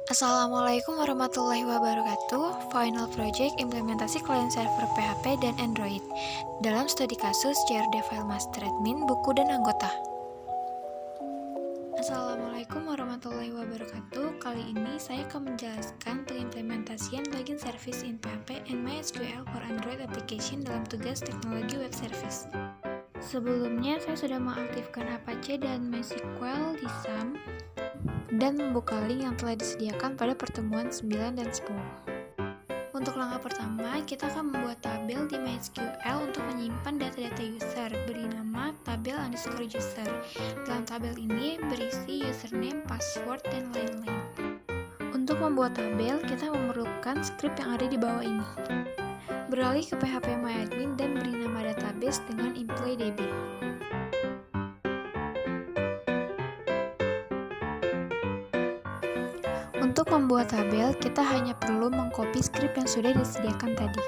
Assalamualaikum warahmatullahi wabarakatuh. Final Project Implementasi Client Server PHP dan Android dalam studi kasus CRD File Master Admin, buku dan anggota. Assalamualaikum warahmatullahi wabarakatuh. Kali ini saya akan menjelaskan pengimplementasian login service in PHP and MySQL for Android application dalam tugas teknologi web service. Sebelumnya saya sudah mengaktifkan Apache dan MySQL di SAM dan membuka link yang telah disediakan pada pertemuan 9 dan 10. Untuk langkah pertama, kita akan membuat tabel di MySQL untuk menyimpan data-data user, beri nama tabel_user. Dalam tabel ini berisi username, password, dan lain-lain. Untuk membuat tabel, kita memerlukan script yang ada di bawah ini. Beralih ke phpMyAdmin dan beri nama database dengan employee.db. Untuk membuat tabel, kita hanya perlu mengcopy script yang sudah disediakan tadi.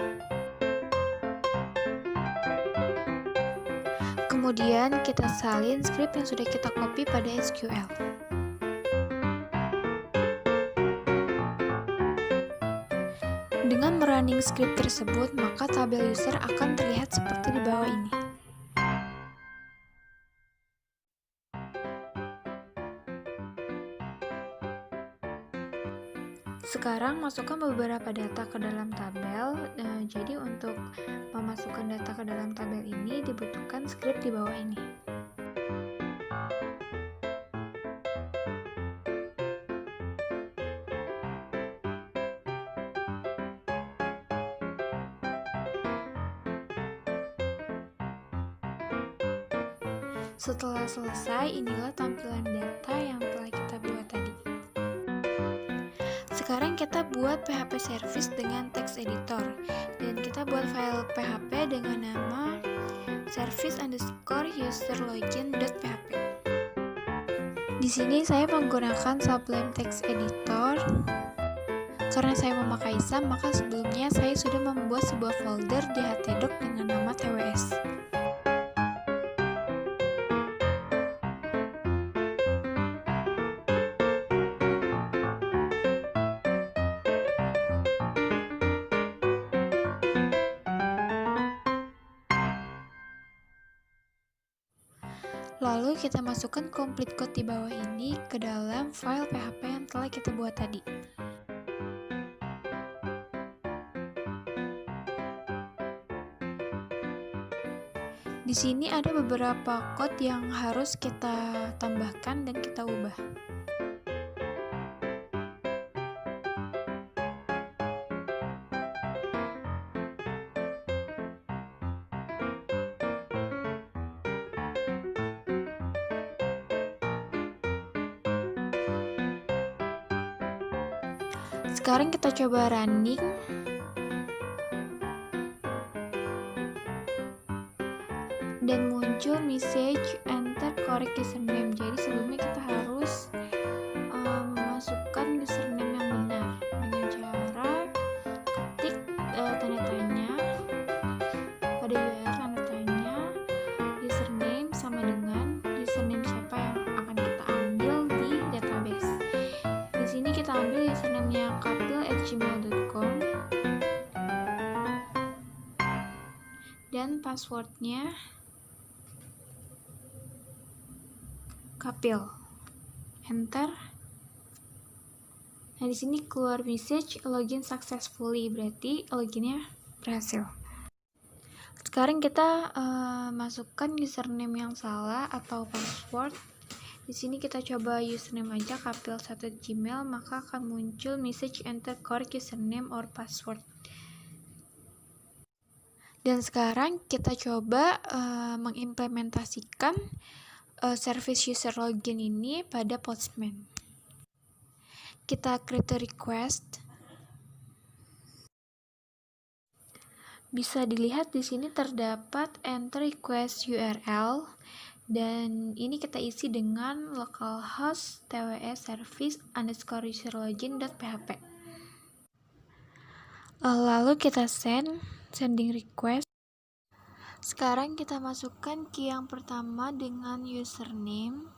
Kemudian kita salin script yang sudah kita copy pada SQL. Dengan merunning script tersebut, maka tabel user akan terlihat seperti di bawah ini. Sekarang masukkan beberapa data ke dalam tabel. Jadi untuk memasukkan data ke dalam tabel ini dibutuhkan script di bawah ini. Setelah selesai, inilah tampilan data yang telah kita buat tadi. Sekarang kita buat PHP service dengan text editor, dan kita buat file PHP dengan nama service_userlogin.php. Di sini saya menggunakan Sublime Text Editor. Karena saya memakai SAM, maka sebelumnya saya sudah membuat sebuah folder di htdoc dengan nama TWS. Lalu kita masukkan complete code di bawah ini ke dalam file PHP yang telah kita buat tadi. Di sini ada beberapa code yang harus kita tambahkan dan kita ubah. Sekarang kita coba running. Dan muncul message enter correct username. Jadi sebelumnya kita harus memasukkan username yang benar dengan cara ketik tanda tanya pada URL tanda tanya username sama dengan username siapa yang akan kita ambil di database. Di sini kita ambil username-nya kapil@gmail.com dan passwordnya Kapil. Enter. Nah, di sini keluar message login successfully, berarti loginnya berhasil. Sekarang kita masukkan username yang salah atau password. Di sini kita coba username aja kapil1@gmail, maka akan muncul message enter correct username or password. Dan sekarang kita coba mengimplementasikan service user login ini pada Postman. Kita create request. Bisa dilihat di sini terdapat enter request URL dan ini kita isi dengan localhost tws service_userlogin.php. Lalu kita sending request. Sekarang kita masukkan key yang pertama dengan username,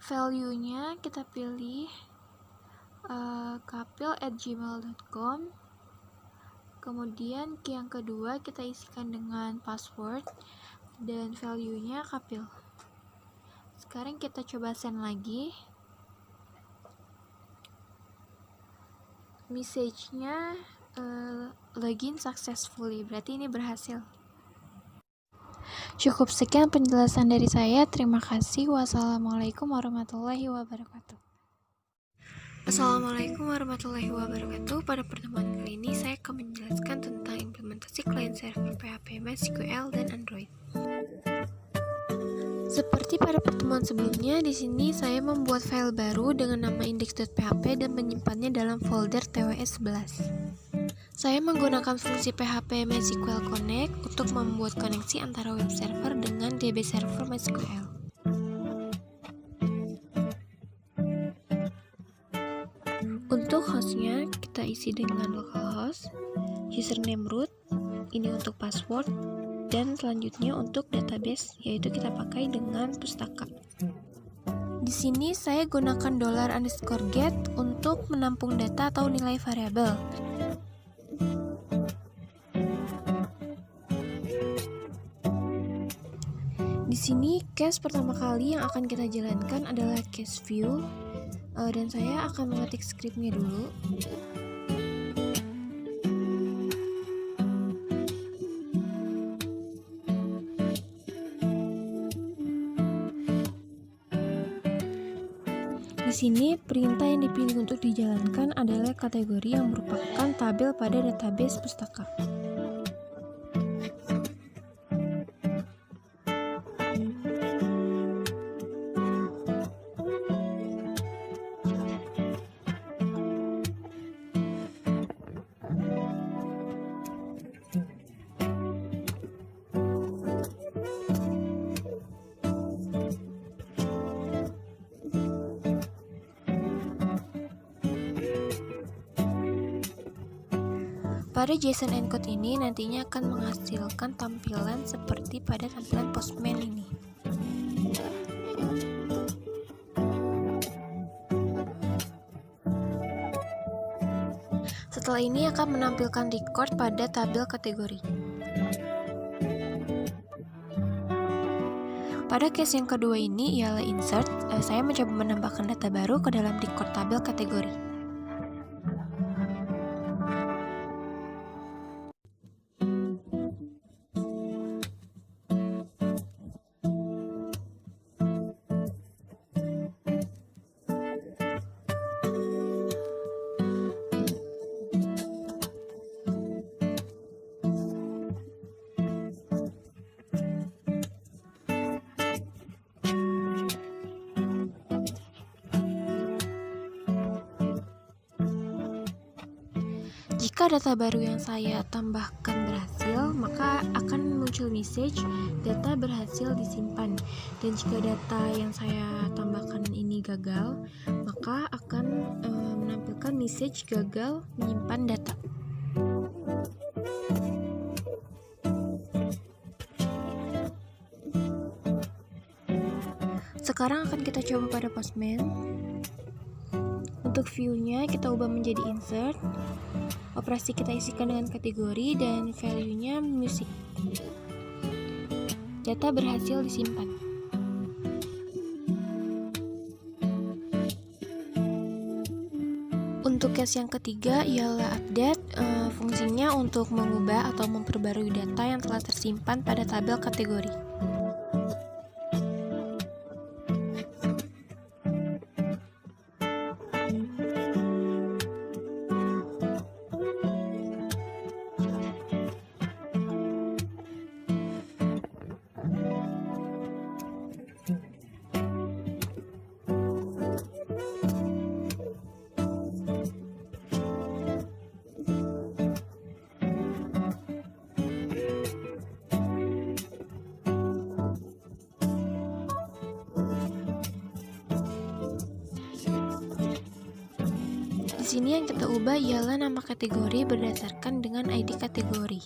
Value-nya kita pilih kapil@gmail.com. Kemudian yang kedua kita isikan dengan password dan value-nya kapil. Sekarang kita coba send lagi. Message-nya login successfully, berarti ini berhasil. Cukup sekian penjelasan dari saya. Terima kasih. Wassalamualaikum warahmatullahi wabarakatuh. Assalamualaikum warahmatullahi wabarakatuh. Pada pertemuan kali ini saya akan menjelaskan tentang implementasi client server PHP MySQL dan Android. Seperti pada pertemuan sebelumnya, di sini saya membuat file baru dengan nama index.php dan menyimpannya dalam folder TWS11. Saya menggunakan fungsi PHP MySQL Connect untuk membuat koneksi antara web server dengan DB server MySQL. Untuk hostnya, kita isi dengan localhost, username root, ini untuk password, dan selanjutnya untuk database, yaitu kita pakai dengan pustaka. Di sini saya gunakan $_get untuk menampung data atau nilai variabel. Di sini case pertama kali yang akan kita jalankan adalah case view, dan saya akan mengetik scriptnya dulu. Di sini perintah yang dipilih untuk dijalankan adalah kategori yang merupakan tabel pada database pustaka. Pada JSON encode ini nantinya akan menghasilkan tampilan seperti pada tampilan Postman ini. Setelah ini akan menampilkan record pada tabel kategori. Pada case yang kedua ini ialah insert, saya mencoba menambahkan data baru ke dalam record tabel kategori. Jika data baru yang saya tambahkan berhasil, maka akan muncul message data berhasil disimpan. Dan jika data yang saya tambahkan ini gagal, maka akan menampilkan message gagal menyimpan data. Sekarang akan kita coba pada Postman. Untuk view-nya kita ubah menjadi insert. Operasi kita isikan dengan kategori dan value-nya music. Data berhasil disimpan. Untuk case yang ketiga ialah update. Fungsinya untuk mengubah atau memperbarui data yang telah tersimpan pada tabel kategori. Di sini yang kita ubah ialah nama kategori berdasarkan dengan ID kategori.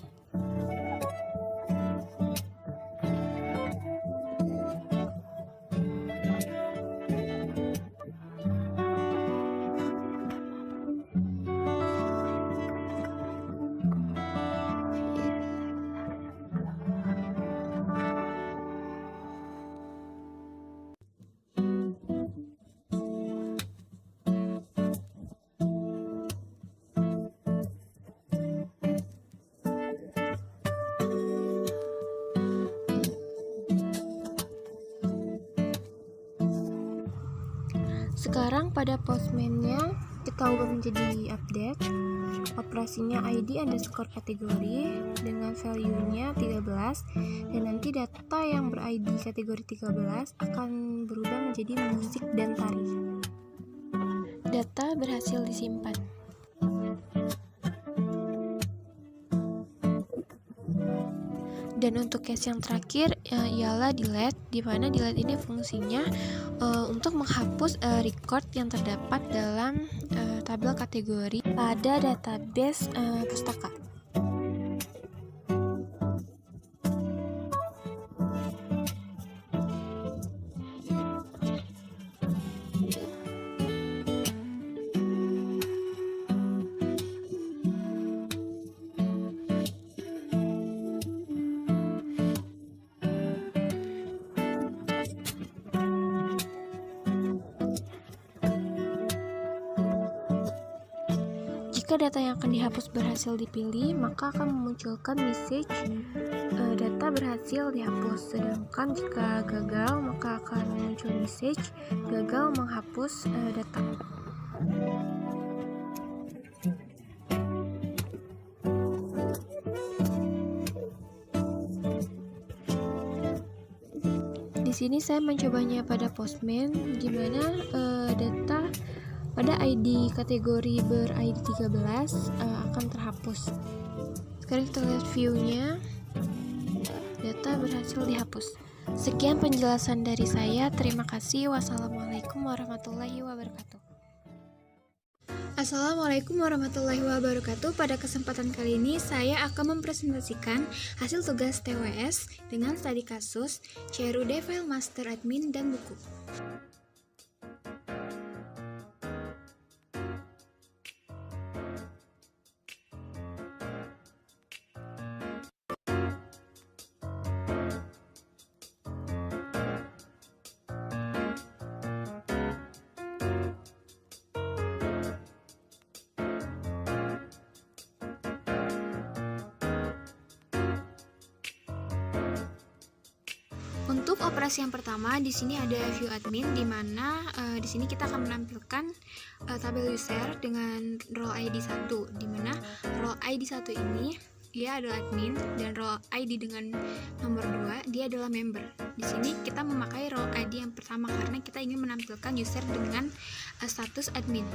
Sekarang pada Postman-nya kita ubah menjadi update. Operasinya ID underscore kategori dengan value-nya 13, dan nanti data yang ber-ID kategori 13 akan berubah menjadi musik dan tari. Data berhasil disimpan. Dan untuk case yang terakhir ialah delete, di mana delete ini fungsinya untuk menghapus record yang terdapat dalam tabel kategori pada database pustaka. Jika data yang akan dihapus berhasil dipilih, maka akan memunculkan message data berhasil dihapus. Sedangkan jika gagal, maka akan muncul message gagal menghapus data. Di sini saya mencobanya pada Postman, di mana data pada ID kategori ber-ID 13 akan terhapus. Sekarang kita lihat view-nya, data berhasil dihapus. Sekian penjelasan dari saya, terima kasih. Wassalamualaikum warahmatullahi wabarakatuh. Assalamualaikum warahmatullahi wabarakatuh. Pada kesempatan kali ini saya akan mempresentasikan hasil tugas TWS dengan studi kasus CRUD File Master Admin dan buku. Untuk operasi yang pertama, di sini ada view admin, di mana di sini kita akan menampilkan tabel user dengan role ID 1, di mana role ID 1 ini dia adalah admin, dan role ID dengan nomor 2 dia adalah member. Di sini kita memakai role ID yang pertama karena kita ingin menampilkan user dengan status admin.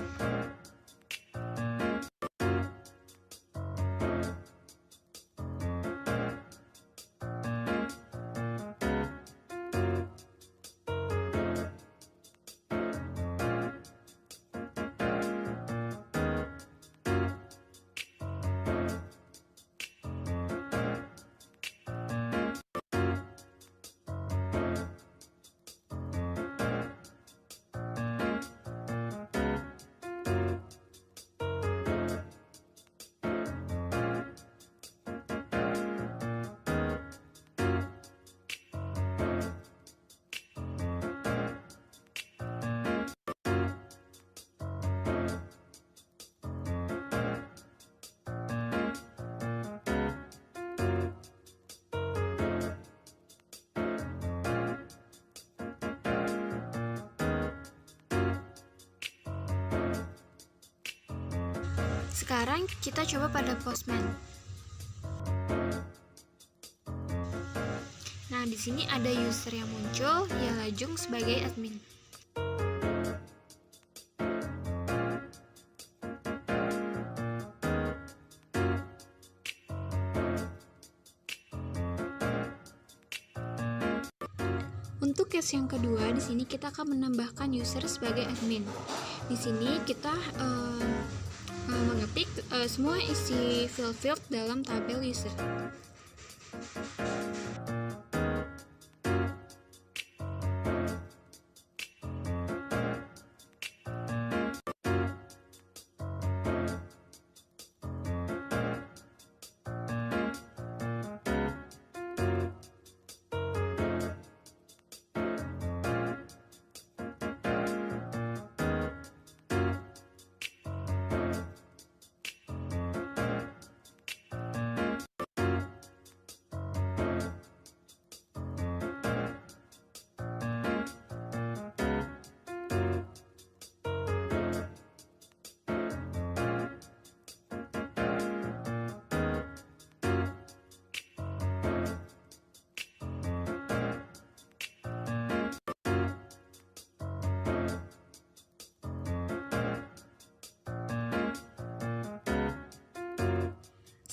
Sekarang kita coba pada Postman. Nah, di sini ada user yang muncul, ialah Jung sebagai admin. Untuk case yang kedua, di sini kita akan menambahkan user sebagai admin. Di sini kita mengetik semua isi field dalam tabel user.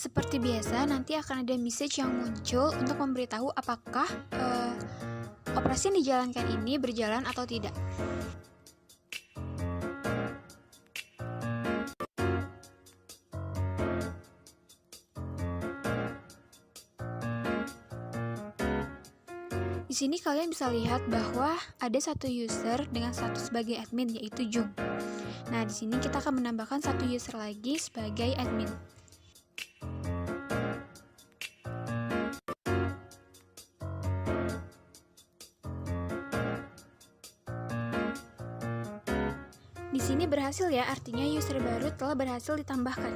Seperti biasa, nanti akan ada message yang muncul untuk memberitahu apakah operasi yang dijalankan ini berjalan atau tidak. Di sini kalian bisa lihat bahwa ada satu user dengan status sebagai admin, yaitu Jung. Nah, di sini kita akan menambahkan satu user lagi sebagai admin. Di sini berhasil ya, artinya user baru telah berhasil ditambahkan.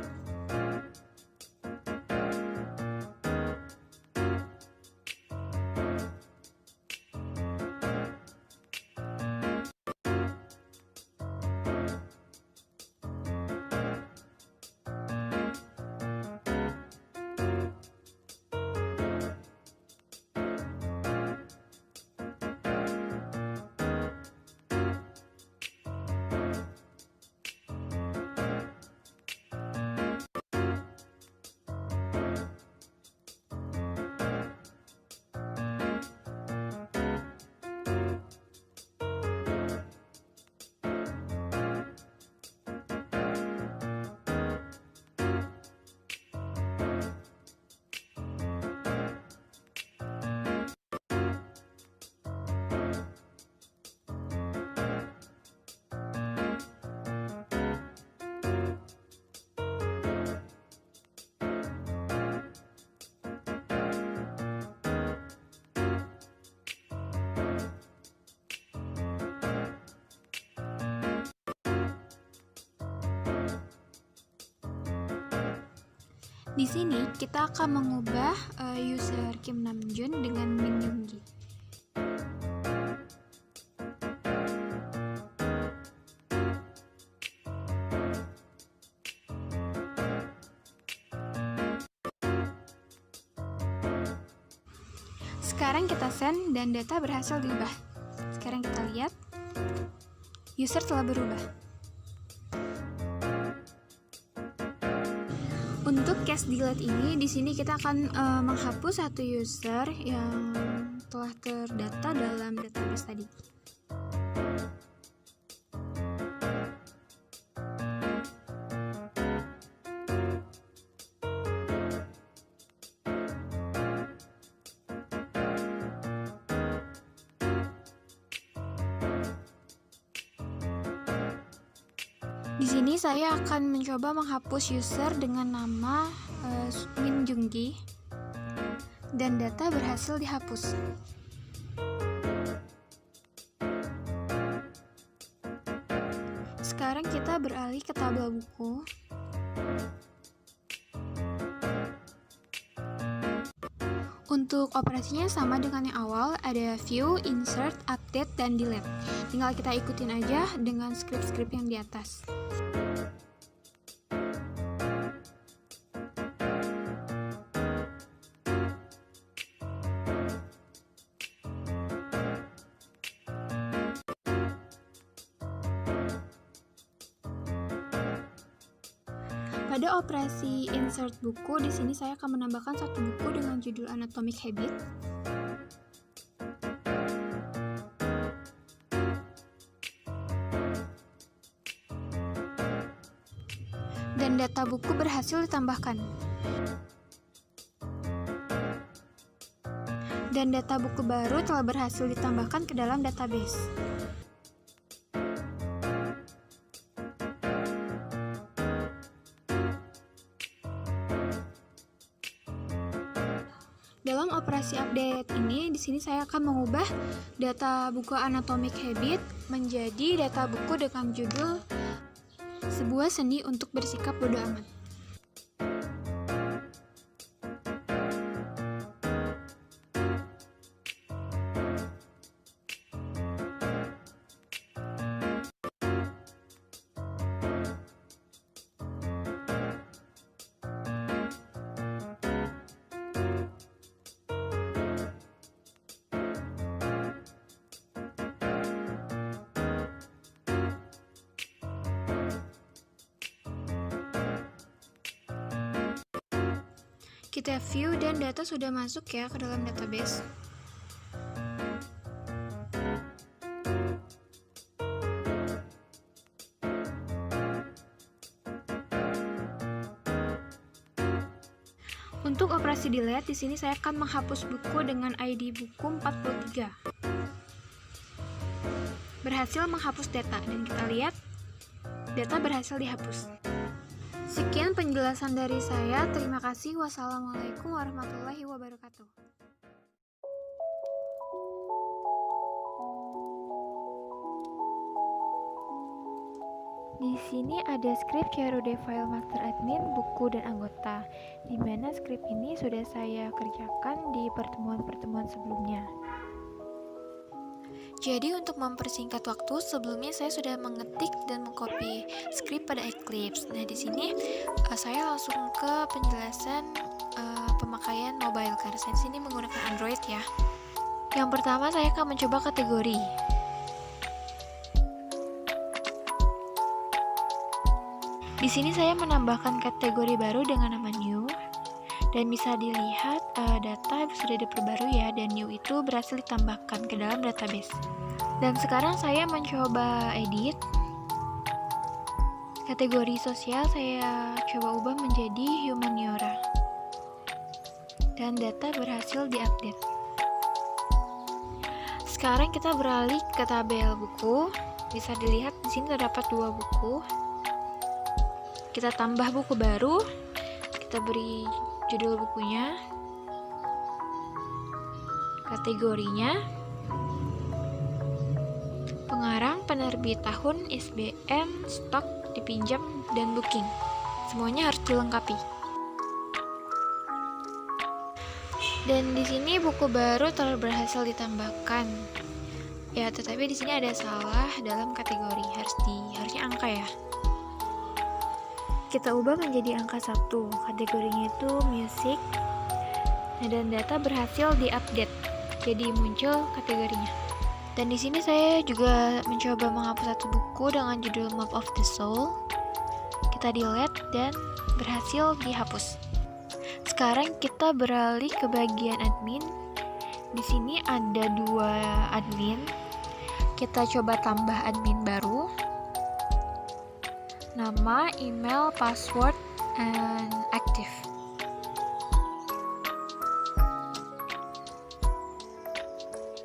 Di sini kita akan mengubah user Kim Namjoon dengan Min Yoongi. Sekarang kita send dan data berhasil diubah. Sekarang kita lihat, user telah berubah. Untuk case delete ini, di sini kita akan menghapus satu user yang telah terdata dalam database tadi. Di sini saya akan mencoba menghapus user dengan nama Min Yoongi dan data berhasil dihapus. Sekarang kita beralih ke tabel buku. Untuk operasinya sama dengan yang awal, ada view, insert, update, dan delete. Tinggal kita ikutin aja dengan script-script yang di atas. Pada operasi insert buku, di sini saya akan menambahkan satu buku dengan judul Anatomic Habit. Dan data buku berhasil ditambahkan. Dan data buku baru telah berhasil ditambahkan ke dalam database. Dalam operasi update ini, di sini saya akan mengubah data buku Anatomic Habit menjadi data buku dengan judul Sebuah Seni untuk Bersikap Bodo Amat. Kita view dan data sudah masuk ya ke dalam database. Untuk operasi delete, di sini saya akan menghapus buku dengan ID buku 43. Berhasil menghapus data, dan kita lihat data berhasil dihapus. Sekian penjelasan dari saya. Terima kasih. Wassalamualaikum warahmatullahi wabarakatuh. Di sini ada script CRUD file master admin, buku, dan anggota, di mana script ini sudah saya kerjakan di pertemuan-pertemuan sebelumnya. Jadi untuk mempersingkat waktu, sebelumnya saya sudah mengetik dan mengcopy script pada Eclipse. Nah di sini saya langsung ke penjelasan pemakaian mobile, karena saya di sini menggunakan Android ya. Yang pertama saya akan mencoba kategori. Di sini saya menambahkan kategori baru dengan nama new, dan bisa dilihat data sudah diperbarui ya, dan new itu berhasil ditambahkan ke dalam database. Dan sekarang saya mencoba edit. Kategori sosial saya coba ubah menjadi humaniora, dan data berhasil diupdate. Sekarang kita beralih ke tabel buku. Bisa dilihat di sini terdapat 2 buku. Kita tambah buku baru, kita beri judul bukunya, kategorinya, pengarang, penerbit tahun, ISBN, stok, dipinjam, dan booking. Semuanya harus dilengkapi. Dan di sini buku baru telah berhasil ditambahkan. Ya, tetapi di sini ada salah dalam kategori, harusnya angka ya. Kita ubah menjadi angka 1, kategorinya itu music. Nah, dan data berhasil diupdate, jadi muncul kategorinya. Dan di sini saya juga mencoba menghapus 1 buku dengan judul Map of the Soul. Kita delete dan berhasil dihapus. Sekarang kita beralih ke bagian admin. Di sini ada 2 admin. Kita coba tambah admin baru. Nama, email, password, and active.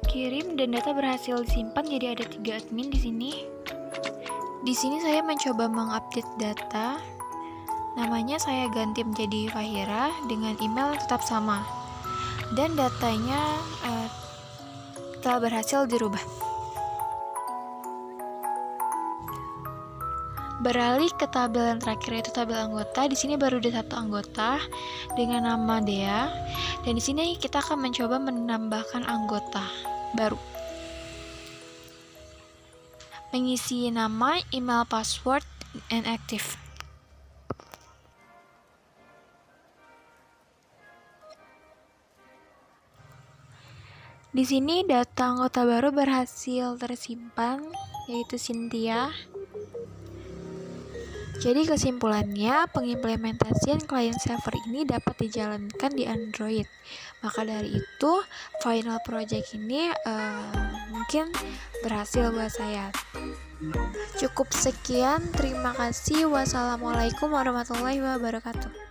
Kirim dan data berhasil disimpan, jadi ada 3 admin di sini. Di sini saya mencoba mengupdate data. Namanya saya ganti menjadi Fahira dengan email tetap sama. Dan datanya telah berhasil dirubah. Beralih ke tabel yang terakhir, yaitu tabel anggota. Di sini baru ada 1 anggota dengan nama Dea, dan di sini kita akan mencoba menambahkan anggota baru. Mengisi nama, email, password, and active. Di sini data anggota baru berhasil tersimpan, yaitu Cynthia. Jadi kesimpulannya, pengimplementasian client server ini dapat dijalankan di Android. Maka dari itu, final project ini mungkin berhasil buat saya. Cukup sekian, terima kasih. Wassalamualaikum warahmatullahi wabarakatuh.